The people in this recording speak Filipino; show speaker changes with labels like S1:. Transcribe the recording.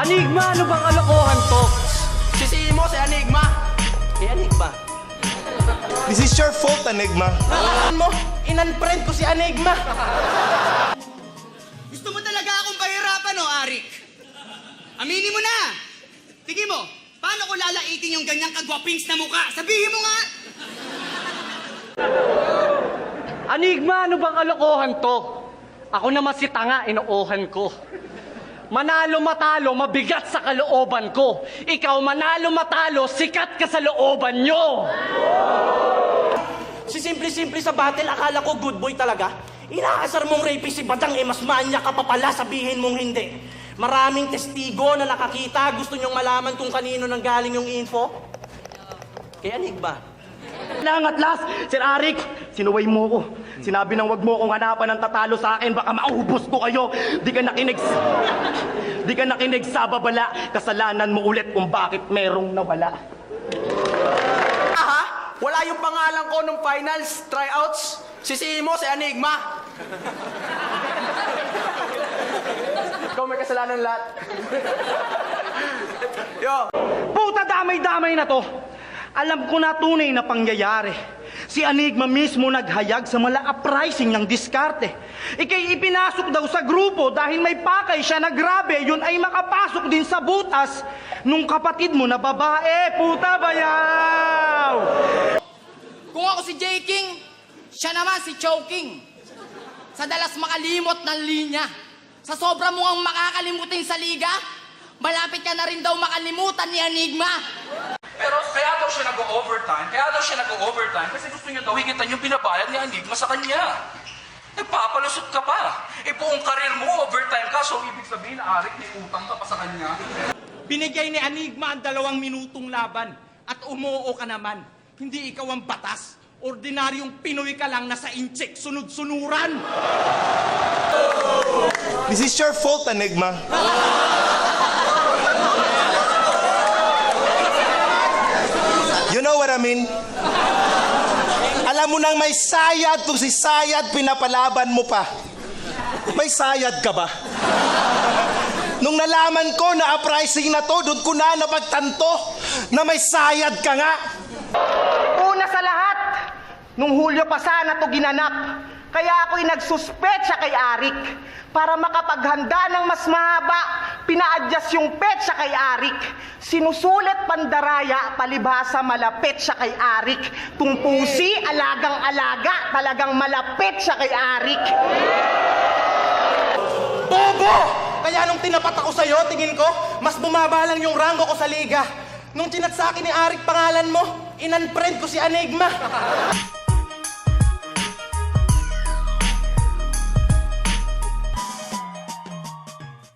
S1: Enigma, ano bang kalokohan to?
S2: Sisihin mo si Enigma. Enigma.
S3: This is your fault, Enigma.
S2: Mo, in-unfriend ko si Enigma.
S4: Gusto mo talaga akong pahirapan, no, Arik? Aminin mo na! Tingin mo, paano ko lalaitin yung ganyang kagwapings na mukha? Sabihin mo nga!
S1: Enigma, ano bang kalokohan to? Ako naman si tanga, inoohan ko. Manalo matalo, mabigat sa kalooban ko. Ikaw manalo matalo, sikat ka sa looban nyo.
S2: Si simple-simple sa battle, akala ko good boy talaga. Inaasar mong rapist si Badang, mas maanya ka pa pala, sabihin mong hindi. Maraming testigo na nakakita, gusto nyong malaman kung kanino nang galing yung info? Kaya Enigma.
S1: Lang at last, Sir Arik, sinuway mo ko. Sinabi nang wag mo kong hanapan ng tatalo sa akin, baka maubos ko kayo. Di ka nakinig sa babala. Kasalanan mo ulit kung bakit merong nawala.
S2: Aha, wala yung pangalan ko nung finals, tryouts. Sisihin mo si Enigma. Ikaw may kasalanan lahat. Yo.
S1: Puta, damay-damay na to. Alam ko na tunay na pangyayari. Si Enigma mismo naghayag sa mala-uprising ng diskarte. Ika'y ipinasok daw sa grupo dahil may pakay siya na grabe, yun ay makapasok din sa butas nung kapatid mo na babae. Puta, bayaw!
S4: Kung ako si J. King, siya naman si Choking. Sa dalas makalimot ng linya. Sa sobra mo ang makakalimutin sa liga, malapit ka na rin daw makalimutan ni Enigma.
S5: Pero kaya daw siya nag-overtime kasi gusto niya daw higitan yung binabayad ni Enigma sa kanya. Nagpapalusot ka pa. Buong karir mo, overtime ka, so ibig sabihin na Arik, may utang ka pa sa kanya.
S2: Binigay ni Enigma ang 2 minutong laban at umuo ka naman. Hindi ikaw ang batas. Ordinaryong Pinoy ka lang na sa incheck, sunod-sunuran.
S3: This is your fault, Enigma. You know what I mean? Alam mo nang may sayad, kung si sayad pinapalaban mo pa. May sayad ka ba? Nung nalaman ko na uprising na to, doon ko na napagtanto na may sayad ka nga.
S6: Una sa lahat, nung Hulyo pa sana to ginanap, kaya ako'y nagsuspecha kay Arik. Para makapaghanda ng mas mahaba, pina-adjust yung petsa kay Arik. Sinusulit pandaraya, palibhasa malapit siya kay Arik. Tungpusi, alagang-alaga, talagang malapit siya kay Arik.
S2: Bobo! Kaya nung tinapat ako sa'yo, tingin ko, mas bumaba lang yung rango ko sa liga. Nung chinat sa akin ni Arik pangalan mo, in-unfriend ko si Enigma.